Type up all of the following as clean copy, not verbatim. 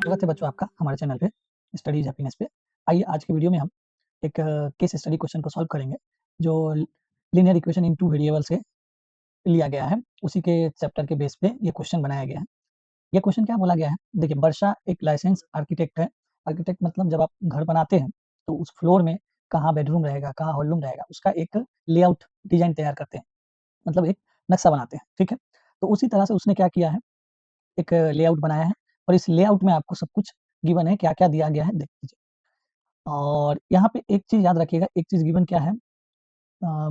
स्वागत है बच्चों आपका हमारे चैनल पे स्टडीज हैप्पीनेस पे। आइए आज की वीडियो में हम एक केस स्टडी क्वेश्चन को सॉल्व करेंगे जो linear equation in two variable से लिया गया है। उसी के चैप्टर के बेस पे ये क्वेश्चन बनाया गया है। ये क्वेश्चन क्या बोला गया है, देखिए वर्षा एक लाइसेंस आर्किटेक्ट है। आर्किटेक्ट मतलब जब आप घर बनाते हैं तो उस फ्लोर में कहाँ बेडरूम रहेगा, कहाँ हॉलरूम रहेगा, उसका एक लेआउट डिजाइन तैयार करते हैं, मतलब एक नक्शा बनाते हैं। ठीक है, तो उसी तरह से उसने क्या किया है, एक लेआउट बनाया है और इस लेआउट में आपको सब कुछ गिवन है, क्या-क्या दिया गया है देख लीजिए। और यहाँ पे एक चीज़ याद रखिएगा, एक चीज़ गिवन क्या है,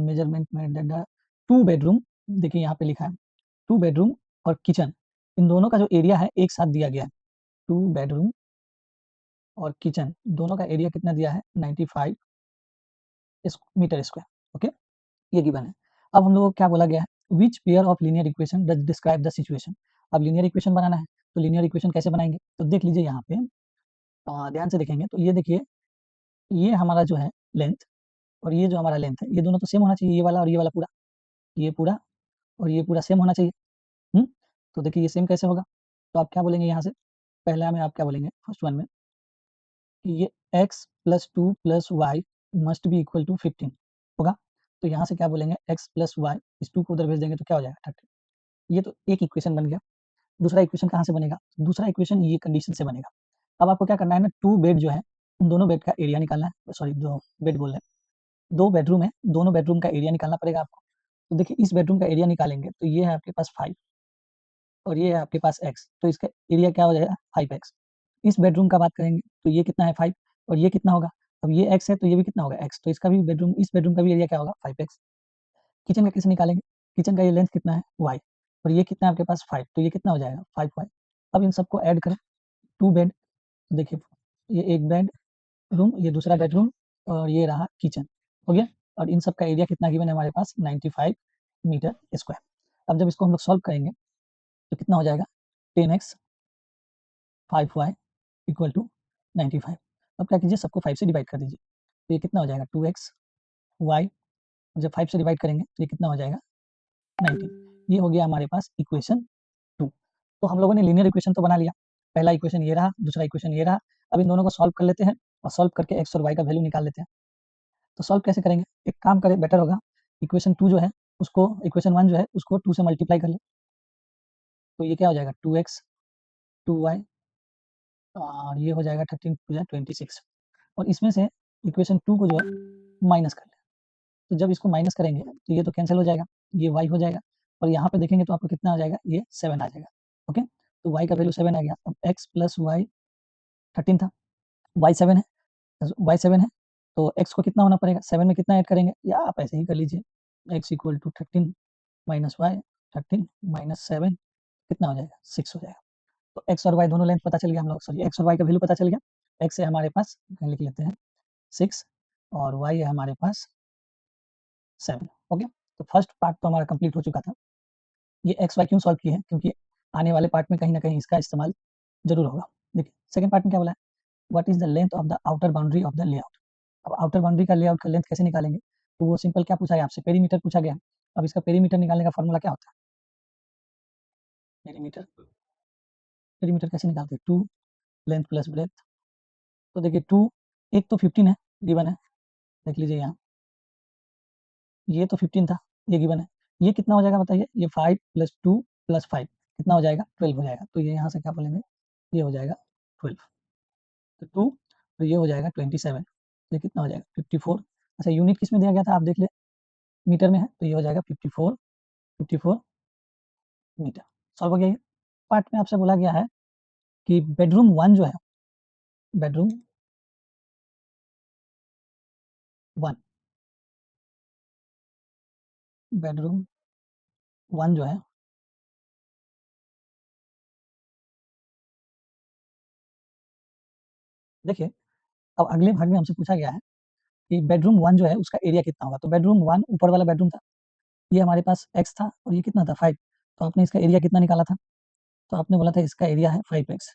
मेजरमेंट में डाटा 2 बेडरूम, देखिए यहाँ पे लिखा है 2 बेडरूम और किचन, इन दोनों का जो एरिया है एक साथ दिया गया है। 2 बेडरूम और किचन दोनों का एरिया कितना दिया है, 95 मीटर स्क्वायर। ओके, ये गिवन है। अब हम लोग को क्या बोला गया है, which pair of linear equation does describe the situation. अब लीनियर इक्वेशन बनाना है तो लीनियर इक्वेशन कैसे बनाएंगे, तो देख लीजिए यहाँ पे ध्यान से देखेंगे तो ये देखिए, ये हमारा जो है लेंथ और ये जो हमारा लेंथ है, ये दोनों तो सेम होना चाहिए, ये वाला और ये वाला पूरा, ये पूरा और ये पूरा सेम होना चाहिए। तो देखिए ये सेम कैसे होगा, तो आप क्या बोलेंगे यहाँ से, पहला में आप क्या बोलेंगे, फर्स्ट वन में कि ये x plus two plus Y must be equal to 15 होगा। तो यहाँ से क्या बोलेंगे, x प्लस वाई, इस 2 को उधर भेज देंगे तो क्या हो जाएगा 30। ये तो एक इक्वेशन बन गया। दूसरा इक्वेशन कहाँ से बनेगा, दूसरा इक्वेशन ये कंडीशन से बनेगा। अब आपको क्या करना है ना, 2 बेड जो है उन दोनों बेड का एरिया निकालना है, सॉरी 2 बेड बोल रहे हैं, 2 बेडरूम है, दोनों बेडरूम का एरिया निकालना पड़ेगा आपको। तो देखिए इस बेडरूम का एरिया निकालेंगे तो ये है आपके पास 5 और ये है आपके पास x, तो इसका एरिया क्या हो जाएगा 5x। इस बेडरूम का बात करेंगे तो ये कितना है 5 और ये कितना होगा, अब ये x है तो ये भी कितना होगा x, तो इसका भी बेडरूम, इस बेडरूम का भी एरिया क्या होगा 5x। किचन का कैसे निकालेंगे, किचन का ये लेंथ कितना है y और ये कितना है आपके पास 5, तो ये कितना हो जाएगा 5y। अब इन सबको ऐड करें, 2 बेड, तो देखिए ये एक बेड रूम, ये दूसरा बेडरूम और ये रहा किचन, हो गया। और इन सब का एरिया कितना गिवन है हमारे पास 95 मीटर स्क्वायर। अब जब इसको हम लोग सॉल्व करेंगे तो कितना हो जाएगा 10x 5y इक्वल टू 95। अब क्या कीजिए, सबको 5 से डिवाइड कर दीजिए, तो ये कितना हो जाएगा 2x y, जब 5 से डिवाइड करेंगे तो ये कितना हो जाएगा 19। ये हो गया हमारे पास इक्वेशन 2। तो हम लोगों ने लीनियर इक्वेशन तो बना लिया, पहला इक्वेशन ये रहा, दूसरा इक्वेशन ये रहा। अब इन दोनों को सॉल्व कर लेते हैं और सॉल्व करके x और y का वैल्यू निकाल लेते हैं। तो सॉल्व कैसे करेंगे, एक काम करें बेटर होगा, इक्वेशन 2 जो है उसको, इक्वेशन 1 जो है उसको 2 से मल्टीप्लाई कर ले, तो ये क्या हो जाएगा 2x 2y और ये हो जाएगा 13 26। और इसमें से इक्वेशन 2 को जो है माइनस कर ले, तो जब इसको माइनस करेंगे तो ये तो कैंसिल हो जाएगा, ये y हो जाएगा और यहाँ पे देखेंगे तो आपको कितना आ जाएगा, ये 7 आ जाएगा। ओके, तो y का वैल्यू 7 आ गया। अब x प्लस वाई 13 था, y 7 है, y 7 है, तो x को कितना होना पड़ेगा, 7 में कितना ऐड करेंगे, या आप ऐसे ही कर लीजिए, x equal to 13 minus Y, 13 minus 7 कितना हो जाएगा 6 हो जाएगा। तो x और y दोनों लेंथ पता चल गया हम लोग, सॉरी x और y का वैल्यू पता चल गया। x है हमारे पास, लिख लेते हैं 6 और y है हमारे पास 7। ओके, तो फर्स्ट पार्ट तो हमारा कंप्लीट हो चुका था। ये एक्स वाई क्यों सॉल्व किए हैं, क्योंकि आने वाले पार्ट में कहीं ना कहीं इसका इस्तेमाल जरूर होगा। देखिए सेकंड पार्ट में क्या बोला है, what is the length of the outer boundary of the layout. अब आउटर बाउंड्री का लेआउट का लेंथ कैसे निकालेंगे, तो वो सिंपल क्या पूछा है आपसे, पेरीमीटर पूछा गया। अब इसका पेरीमीटर निकालने का फॉर्मूला क्या होता है, पेरीमीटर, पेरीमीटर कैसे निकालते हैं, 2 लेंथ प्लस ब्रेथ। तो देखिए 2, एक तो 15 है गिवन है, देख लीजिए यहाँ, ये तो 15 था, ये गिवन है। ये कितना हो जाएगा बताइए, ये 5 प्लस 2 प्लस 5 कितना हो जाएगा 12 हो जाएगा। तो ये यहाँ से क्या बोलेंगे, ये हो जाएगा 12, तो 2, तो ये हो जाएगा 27, तो ये कितना हो जाएगा 54। अच्छा यूनिट किस में दिया गया था आप देख ले, मीटर में है, तो ये हो जाएगा 54, 54 मीटर। सॉल्व हो गया। ये पार्ट में आपसे बोला गया है कि बेडरूम 1 जो है, बेडरूम 1, बेडरूम 1 जो है, देखिए अब अगले भाग में हमसे पूछा गया है कि बेडरूम 1 जो है उसका एरिया कितना होगा। तो बेडरूम 1 ऊपर वाला बेडरूम था, ये हमारे पास x था और ये कितना था 5, तो आपने इसका एरिया कितना निकाला था, तो आपने बोला था इसका एरिया है 5x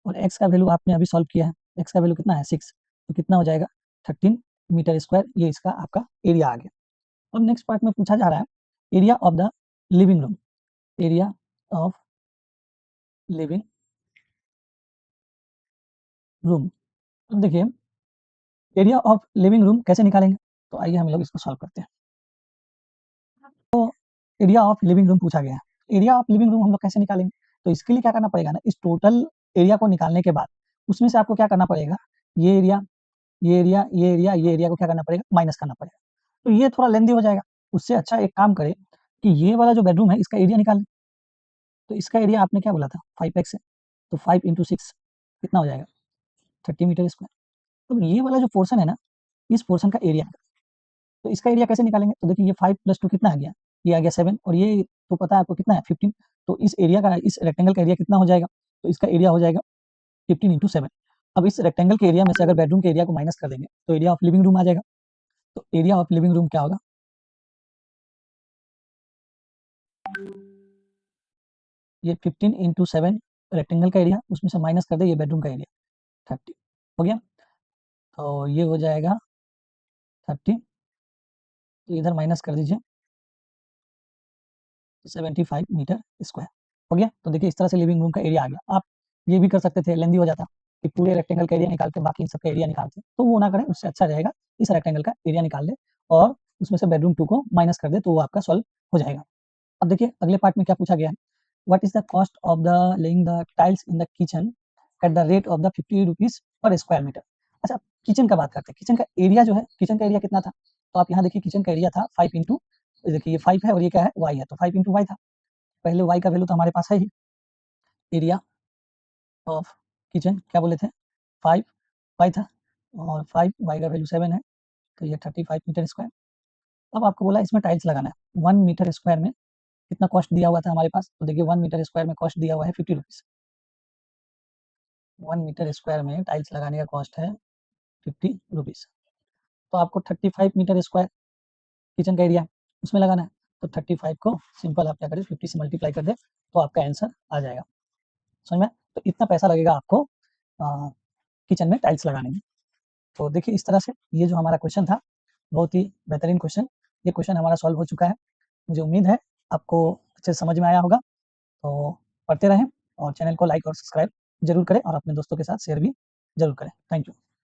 और x का वैल्यू आपने अभी सॉल्व किया है, x का वैल्यू कितना है 6, तो कितना हो जाएगा 13 मीटर स्क्वायर, ये इसका आपका एरिया आ गया। अब नेक्स्ट पार्ट में पूछा जा रहा है area of the living room, area of living room. अब देखिए एरिया ऑफ लिविंग रूम कैसे निकालेंगे, तो आइए हम लोग इसको सॉल्व करते हैं। तो एरिया ऑफ लिविंग रूम पूछा गया है, एरिया ऑफ लिविंग रूम हम लोग कैसे निकालेंगे, तो इसके लिए क्या करना पड़ेगा ना, इस टोटल एरिया को निकालने के बाद उसमें से आपको क्या करना पड़ेगा, ये एरिया, ये एरिया, ये एरिया, ये एरिया को क्या करना पड़ेगा, माइनस करना पड़ेगा। तो ये थोड़ा लेंदी हो जाएगा, उससे अच्छा एक काम करें कि ये वाला जो बेडरूम है इसका एरिया निकाल लें। तो इसका एरिया आपने क्या बोला था 5x है, तो 5 × 6 कितना हो जाएगा 30 मीटर स्क्वायर। तो ये वाला जो पोर्शन है ना, इस पोर्शन का एरिया, तो इसका एरिया कैसे निकालेंगे, तो देखिए ये 5 + 2 कितना आ गया, ये आ गया 7 और ये तो पता है आपको कितना है 15। तो इस एरिया का, इस रेक्टेंगल का एरिया कितना हो जाएगा, तो इसका एरिया हो जाएगा 15 × 7। अब इस रेक्टेंगल के एरिया में से अगर बेडरूम के एरिया को माइनस कर देंगे तो एरिया ऑफ लिविंग रूम आ जाएगा। तो एरिया ऑफ लिविंग रूम क्या होगा, ये 15 × 7 रेक्टेंगल का एरिया, उसमें से माइनस कर दे ये बेडरूम का एरिया 30 हो गया। तो ये हो जाएगा 30, तो इधर माइनस कर दीजिए 75 मीटर स्क्वायर हो गया। तो देखिए इस तरह से लिविंग रूम का एरिया आ गया। आप ये भी कर सकते थे, लेंदी हो जाता कि पूरे रेक्टेंगल का एरिया निकालते बाकी सबका एरिया निकालते, तो वो ना करें, उससे अच्छा रहेगा इस रेक्टेंगल का एरिया निकाल ले और उसमें से बेडरूम 2 को माइनस कर दे, तो वो आपका सॉल्व हो जाएगा। अब देखिए अगले पार्ट में क्या पूछा गया है, what is the cost of the laying the tiles in the kitchen at the rate of the 50 rupees per square metre. अच्छा किचन का बात करते हैं, किचन का एरिया जो है, किचन का एरिया कितना था, तो आप यहाँ देखिए किचन का एरिया था 5 इंटू, देखिए ये 5 है और ये क्या है y है, तो 5 इंटू वाई था, पहले y का वैल्यू तो हमारे पास है ही, एरिया ऑफ किचन क्या बोले थे 5 y था और 5 y का वैल्यू 7 है, तो ये 35 मीटर स्क्वायर। अब आपको बोला इसमें टाइल्स लगाना है 1 मीटर स्क्वायर में कितना कॉस्ट दिया हुआ था हमारे पास, तो देखिए 1 मीटर स्क्वायर में कॉस्ट दिया हुआ है 50 रुपीज। 1 मीटर स्क्वायर में टाइल्स लगाने का कॉस्ट है 50 रुपीज। तो आपको 35 मीटर स्क्वायर किचन का एरिया उसमें लगाना है, तो 35 को सिंपल आप क्या करें 50 से मल्टीप्लाई कर दे तो आपका आंसर आ जाएगा। समझ में, तो इतना पैसा लगेगा आपको किचन में टाइल्स लगाने में। तो देखिए इस तरह से ये जो हमारा क्वेश्चन था बहुत ही बेहतरीन क्वेश्चन, ये क्वेश्चन हमारा सॉल्व हो चुका है। मुझे उम्मीद है आपको अच्छे से समझ में आया होगा। तो पढ़ते रहें और चैनल को लाइक और सब्सक्राइब जरूर करें और अपने दोस्तों के साथ शेयर भी जरूर करें। Thank you.